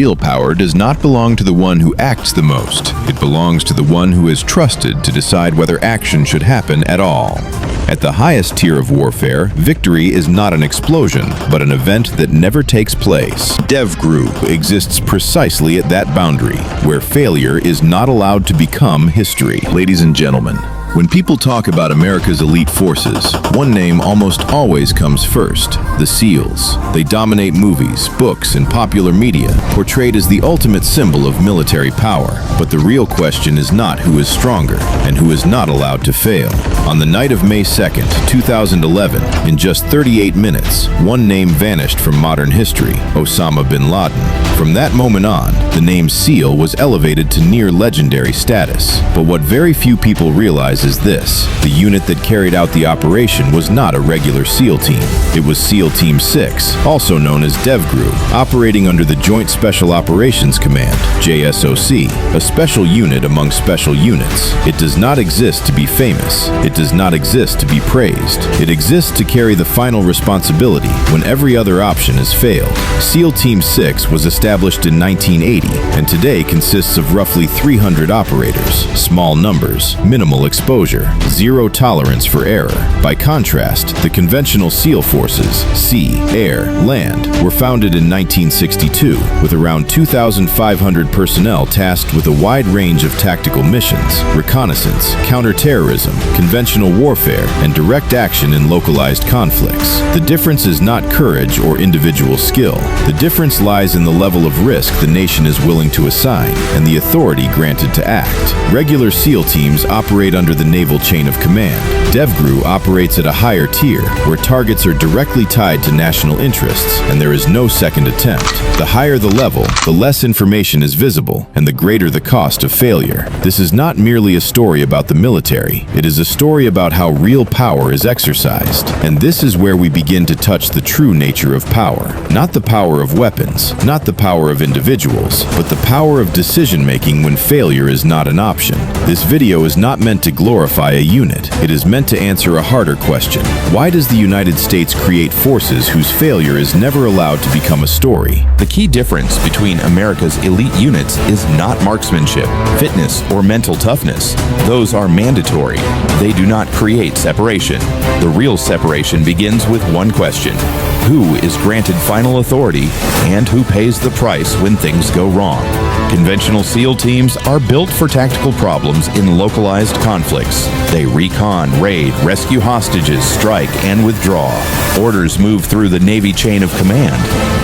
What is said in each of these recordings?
real power does not belong to the one who acts the most. It belongs to the one who is trusted to decide whether action should happen at all. At the highest tier of warfare, victory is not an explosion, but an event that never takes place. DEVGRU exists precisely at that boundary, where failure is not allowed to become history. Ladies and gentlemen, when people talk about America's elite forces, one name almost always comes first: the SEALs. They dominate movies, books, and popular media, portrayed as the ultimate symbol of military power. But the real question is not who is stronger and who is not allowed to fail. On the night of May 2nd, 2011, in just 38 minutes, one name vanished from modern history: Osama bin Laden. From that moment on, the name SEAL was elevated to near legendary status. But what very few people realize is this: the unit that carried out the operation was not a regular SEAL team. It was SEAL Team 6, also known as DEVGRU, operating under the Joint Special Operations Command, JSOC, a special unit among special units. It does not exist to be famous. It does not exist to be praised. It exists to carry the final responsibility when every other option has failed. SEAL Team 6 was established in 1980 and today consists of roughly 300 operators. Small numbers, minimal exposure, zero tolerance for error. By contrast, the conventional SEAL forces, sea, air, land, were founded in 1962 with around 2,500 personnel tasked with a wide range of tactical missions: reconnaissance, counterterrorism, conventional warfare, and direct action in localized conflicts. The difference is not courage or individual skill. The difference lies in the level of risk the nation is willing to assign and the authority granted to act. Regular SEAL teams operate under the naval chain of command. DEVGRU operates at a higher tier, where targets are directly tied to national interests, and there is no second attempt. The higher the level, the less information is visible, and the greater the cost of failure. This is not merely a story about the military. It is a story about how real power is exercised. And this is where we begin to touch the true nature of power. Not the power of weapons, not the power of individuals, but the power of decision-making when failure is not an option. This video is not meant to glorify a unit. It is meant to answer a harder question. Why does the United States create forces whose failure is never allowed to become a story? The key difference between America's elite units is not marksmanship, fitness, or mental toughness. Those are mandatory. They do not create separation. The real separation begins with one question: who is granted final authority and who pays the price when things go wrong? Conventional SEAL teams are built for tactical problems in localized conflicts. They recon, raid, rescue hostages, strike, and withdraw. Orders move through the Navy chain of command.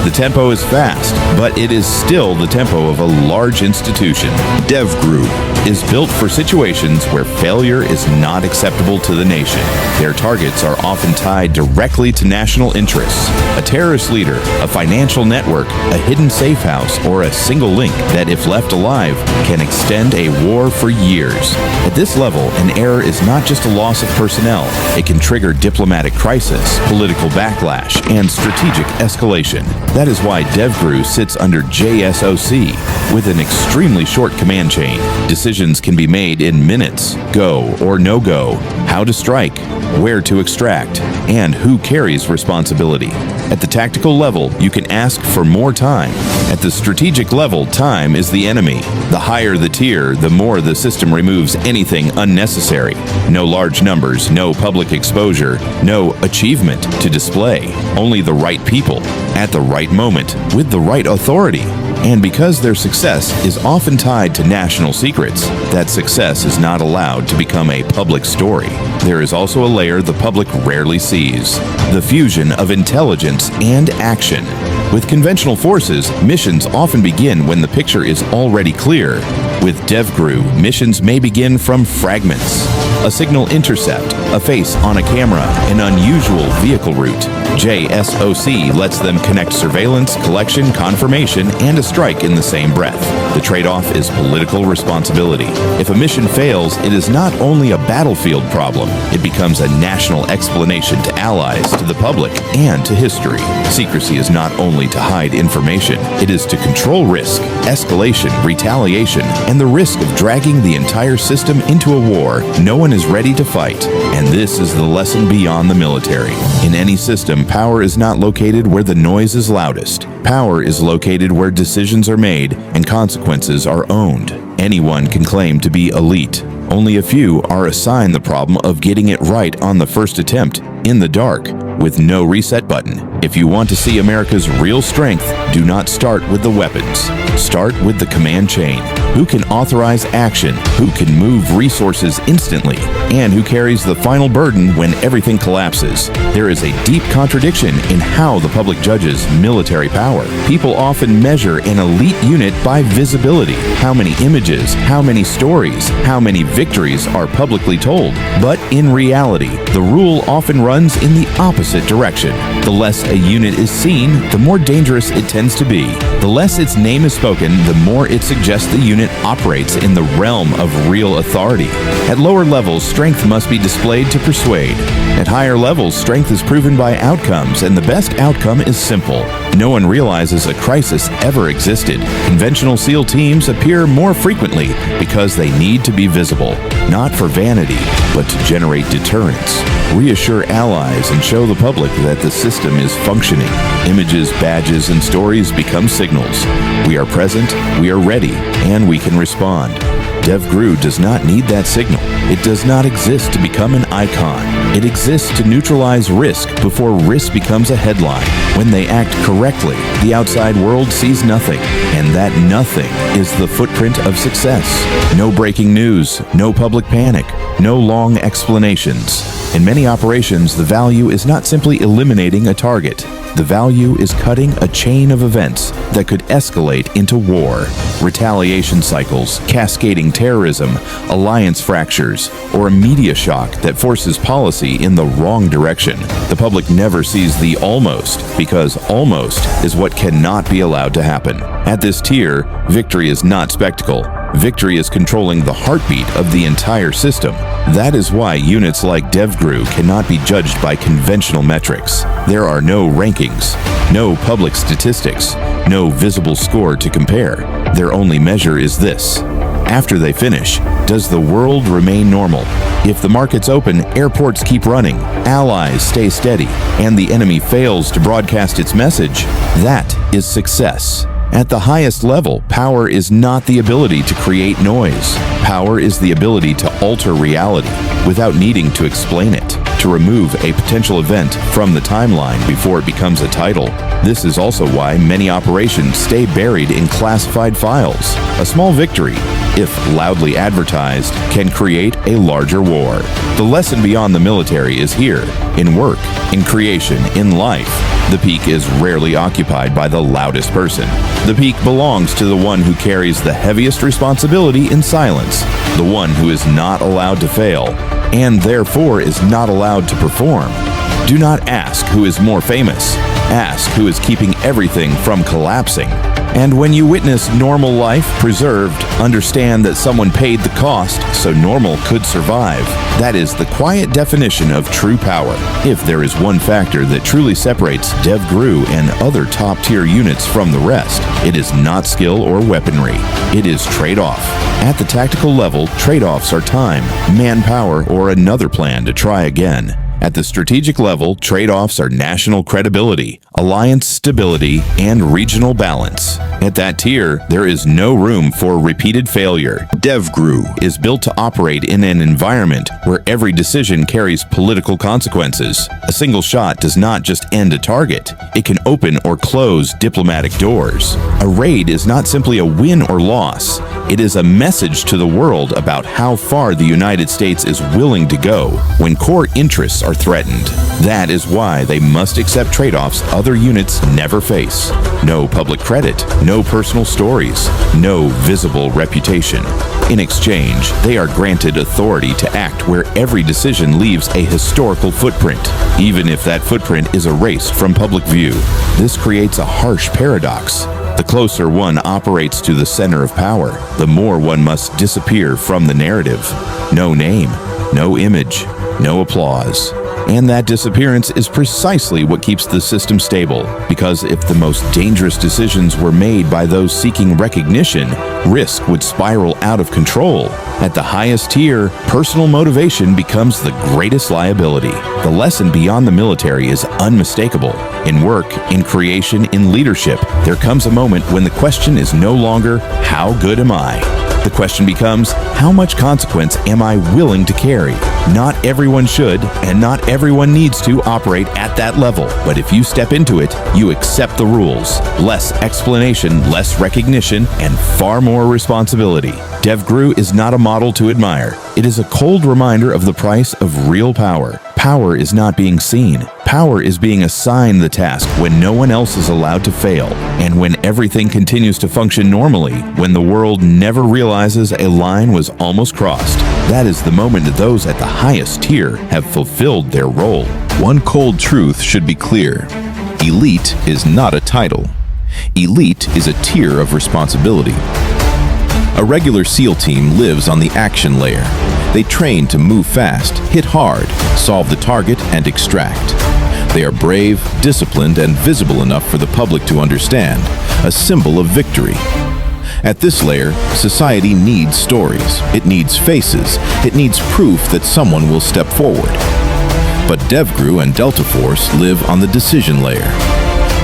The tempo is fast, but it is still the tempo of a large institution. DEVGRU is built for situations where failure is not acceptable to the nation. Their targets are often tied directly to national interests: a terrorist leader, a financial network, a hidden safe house, or a single link that, if left alive, can extend a war for years. At this level, an error is not just a loss of personnel. It can trigger diplomatic crisis, political backlash, and strategic escalation. That is why DEVGRU sits under JSOC with an extremely short command chain. Decisions can be made in minutes: go or no go, how to strike, where to extract, and who carries responsibility. At the tactical level, you can ask for more time. At the strategic level, time is the enemy. The higher the tier, the more the system removes anything unnecessary. No large numbers, no public exposure, no achievement to display. Only the right people, at the right moment, with the right authority. And because their success is often tied to national secrets, that success is not allowed to become a public story. There is also a layer the public rarely sees: the fusion of intelligence and action. With conventional forces, missions often begin when the picture is already clear. With DEVGRU, missions may begin from fragments: a signal intercept, a face on a camera, an unusual vehicle route. JSOC lets them connect surveillance, collection, confirmation, and a strike in the same breath. The trade-off is political responsibility. If a mission fails, it is not only a battlefield problem, it becomes a national explanation to allies, to the public, and to history. Secrecy is not only to hide information, it is to control risk, escalation, retaliation, and the risk of dragging the entire system into a war no one is is ready to fight. And this is the lesson beyond the military. In any system, power is not located where the noise is loudest. Power is located where decisions are made and consequences are owned. Anyone can claim to be elite. Only a few are assigned the problem of getting it right on the first attempt, in the dark, with no reset button. If you want to see America's real strength, do not start with the weapons. Start with the command chain. Who can authorize action, who can move resources instantly, and who carries the final burden when everything collapses. There is a deep contradiction in how the public judges military power. People often measure an elite unit by visibility. How many images, how many stories, how many victories are publicly told. But in reality, the rule often runs in the opposite direction. The less a unit is seen, the more dangerous it tends to be. The less its name is spoken, the more it suggests the unit operates in the realm of real authority. At lower levels, strength must be displayed to persuade. At higher levels, strength is proven by outcomes, and the best outcome is simple. No one realizes a crisis ever existed. Conventional SEAL teams appear more frequently because they need to be visible, not for vanity, but to generate deterrence. Reassure allies and show the public that the system is functioning. Images, badges, and stories become signals. We are present, we are ready, and we can respond. DEVGRU does not need that signal. It does not exist to become an icon. It exists to neutralize risk before risk becomes a headline. When they act correctly, the outside world sees nothing, and that nothing is the footprint of success. No breaking news, no public panic, no long explanations. In many operations, the value is not simply eliminating a target. The value is cutting a chain of events that could escalate into war. Retaliation cycles, cascading terrorism, alliance fractures, or a media shock that forces policy in the wrong direction. The public never sees the almost, because almost is what cannot be allowed to happen. At this tier, victory is not spectacle. Victory is controlling the heartbeat of the entire system. That is why units like DEVGRU cannot be judged by conventional metrics. There are no rankings, no public statistics, no visible score to compare. Their only measure is this. After they finish, does the world remain normal? If the markets open, airports keep running, allies stay steady, and the enemy fails to broadcast its message, that is success. At the highest level, power is not the ability to create noise. Power is the ability to alter reality without needing to explain it, to remove a potential event from the timeline before it becomes a title. This is also why many operations stay buried in classified files. A small victory, if loudly advertised, can create a larger war. The lesson beyond the military is here, in work, in creation, in life. The peak is rarely occupied by the loudest person. The peak belongs to the one who carries the heaviest responsibility in silence, the one who is not allowed to fail, and therefore is not allowed to perform. Do not ask who is more famous. Ask who is keeping everything from collapsing. And when you witness normal life preserved, understand that someone paid the cost so normal could survive. That is the quiet definition of true power. If there is one factor that truly separates DEVGRU and other top-tier units from the rest, it is not skill or weaponry. It is trade-off. At the tactical level, trade-offs are time, manpower, or another plan to try again. At the strategic level, trade-offs are national credibility, alliance stability, and regional balance. At that tier, there is no room for repeated failure. DEVGRU is built to operate in an environment where every decision carries political consequences. A single shot does not just end a target. It can open or close diplomatic doors. A raid is not simply a win or loss. It is a message to the world about how far the United States is willing to go when core interests are threatened. That is why they must accept trade-offs other units never face. No public credit, no personal stories, no visible reputation. In exchange, they are granted authority to act where every decision leaves a historical footprint, even if that footprint is erased from public view. This creates a harsh paradox. The closer one operates to the center of power, the more one must disappear from the narrative. No name, no image, no applause. And that disappearance is precisely what keeps the system stable, because if the most dangerous decisions were made by those seeking recognition, risk would spiral out of control. At the highest tier, personal motivation becomes the greatest liability. The lesson beyond the military is unmistakable. In work, in creation, in leadership, there comes a moment when the question is no longer, how good am I? The question becomes, how much consequence am I willing to carry? Not everyone should, and not everyone needs to operate at that level. But if you step into it, you accept the rules. Less explanation, less recognition, and far more responsibility. DEVGRU is not a model to admire. It is a cold reminder of the price of real power. Power is not being seen. Power is being assigned the task when no one else is allowed to fail, and when everything continues to function normally, when the world never realizes a line was almost crossed. That is the moment those at the highest tier have fulfilled their role. One cold truth should be clear. Elite is not a title. Elite is a tier of responsibility. A regular SEAL team lives on the action layer. They train to move fast, hit hard, solve the target, and extract. They are brave, disciplined, and visible enough for the public to understand, a symbol of victory. At this layer, society needs stories, it needs faces, it needs proof that someone will step forward. But DEVGRU and Delta Force live on the decision layer.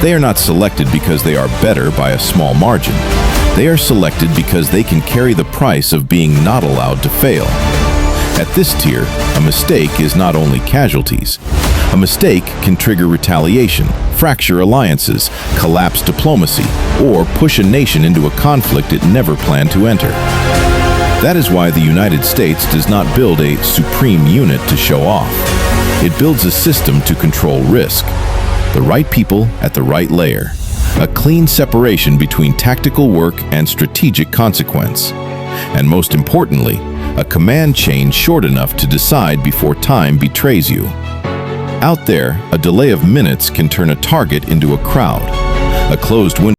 They are not selected because they are better by a small margin. They are selected because they can carry the price of being not allowed to fail. At this tier, a mistake is not only casualties. A mistake can trigger retaliation, fracture alliances, collapse diplomacy, or push a nation into a conflict it never planned to enter. That is why the United States does not build a supreme unit to show off. It builds a system to control risk. The right people at the right layer. A clean separation between tactical work and strategic consequence. And most importantly, a command chain short enough to decide before time betrays you. Out there, a delay of minutes can turn a target into a crowd. A closed window.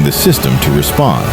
The system to respond.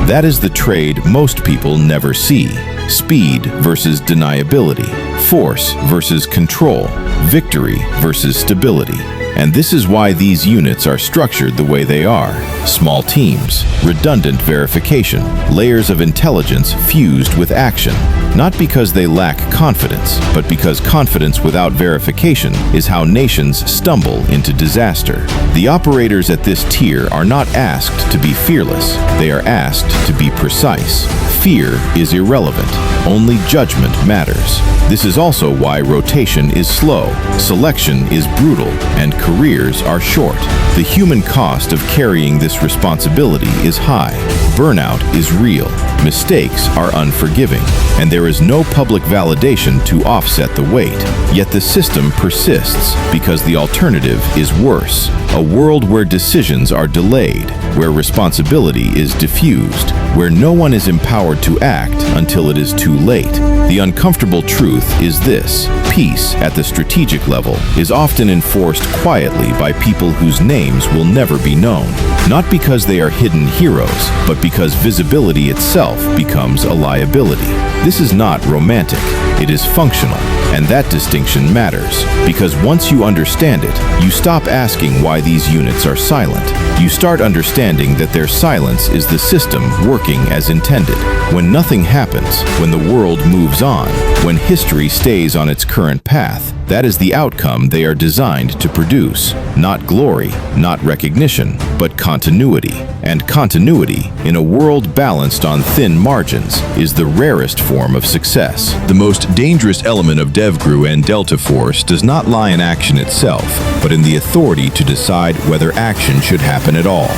That is the trade most people never see. Speed versus deniability. Force versus control. Victory versus stability. And this is why these units are structured the way they are. Small teams, redundant verification, layers of intelligence fused with action. Not because they lack confidence, but because confidence without verification is how nations stumble into disaster. The operators at this tier are not asked to be fearless. They are asked to be precise. Fear is irrelevant. Only judgment matters. This is also why rotation is slow, selection is brutal, and careers are short. The human cost of carrying this responsibility is high. Burnout is real. Mistakes are unforgiving, and there is no public validation to offset the weight. Yet the system persists because the alternative is worse. A world where decisions are delayed, where responsibility is diffused, where no one is empowered to act until it is too late. The uncomfortable truth is this: peace at the strategic level is often enforced quietly by people whose names will never be known. Not because they are hidden heroes, but because visibility itself becomes a liability. This is not romantic, it is functional. And that distinction matters, because once you understand it, you stop asking why these units are silent. You start understanding that their silence is the system working as intended. When nothing happens, when the world moves on, when history stays on its current path, that is the outcome they are designed to produce. Not glory, not recognition, but continuity. And continuity, in a world balanced on thin margins, is the rarest form of success. The most dangerous element of DEVGRU and Delta Force does not lie in action itself, but in the authority to decide whether action should happen at all.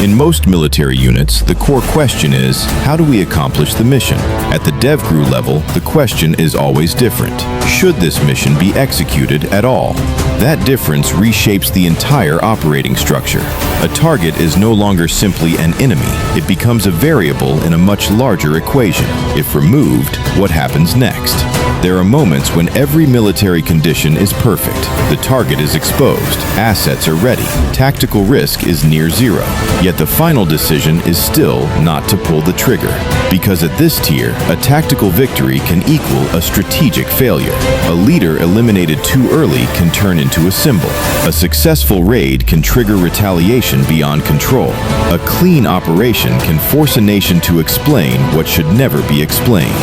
In most military units, the core question is, how do we accomplish the mission? At the DEVGRU level, the question is always different. Should this mission be executed at all? That difference reshapes the entire operating structure. A target is no longer simply an enemy. It becomes a variable in a much larger equation. If removed, what happens next? There are moments when every military condition is perfect. The target is exposed, assets are ready, tactical risk is near zero. Yet the final decision is still not to pull the trigger. Because at this tier, a tactical victory can equal a strategic failure. A leader eliminated too early can turn into a symbol. A successful raid can trigger retaliation beyond control. A clean operation can force a nation to explain what should never be explained.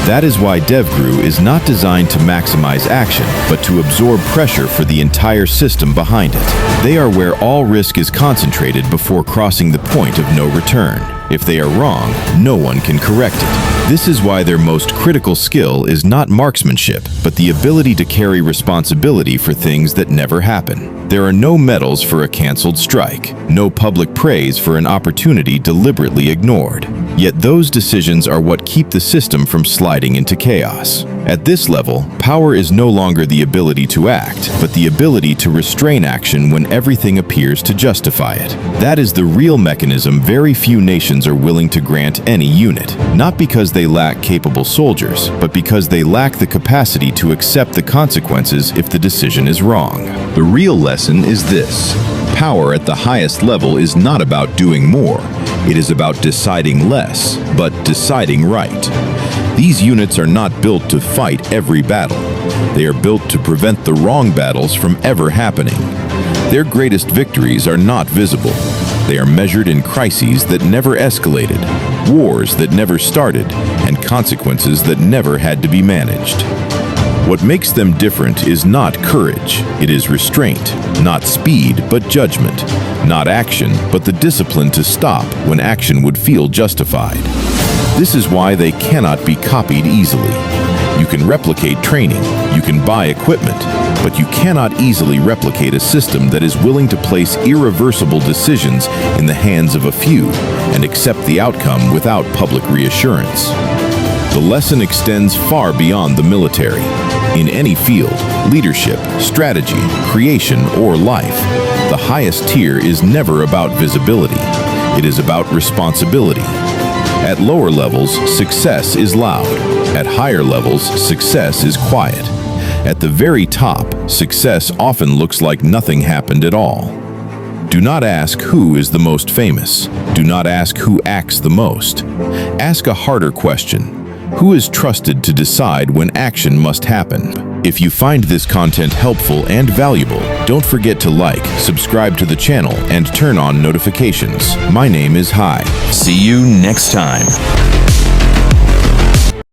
That is why DEVGRU is not designed to maximize action, but to absorb pressure for the entire system behind it. They are where all risk is concentrated before crossing the point of no return. If they are wrong, no one can correct it. This is why their most critical skill is not marksmanship, but the ability to carry responsibility for things that never happen. There are no medals for a canceled strike, no public praise for an opportunity deliberately ignored. Yet those decisions are what keep the system from sliding into chaos. At this level, power is no longer the ability to act, but the ability to restrain action when everything appears to justify it. That is the real mechanism very few nations are willing to grant any unit, not because they lack capable soldiers, but because they lack the capacity to accept the consequences if the decision is wrong. The real lesson is this: power at the highest level is not about doing more. It is about deciding less, but deciding right. These units are not built to fight every battle. They are built to prevent the wrong battles from ever happening. Their greatest victories are not visible. They are measured in crises that never escalated, wars that never started, and consequences that never had to be managed. What makes them different is not courage, it is restraint, not speed, but judgment, not action, but the discipline to stop when action would feel justified. This is why they cannot be copied easily. You can replicate training, you can buy equipment, but you cannot easily replicate a system that is willing to place irreversible decisions in the hands of a few and accept the outcome without public reassurance. The lesson extends far beyond the military. In any field, leadership, strategy, creation, or life, the highest tier is never about visibility. It is about responsibility. At lower levels, success is loud. At higher levels, success is quiet. At the very top, success often looks like nothing happened at all. Do not ask who is the most famous. Do not ask who acts the most. Ask a harder question. Who is trusted to decide when action must happen? If you find this content helpful and valuable, don't forget to like, subscribe to the channel, and turn on notifications. My name is Hai. See you next time.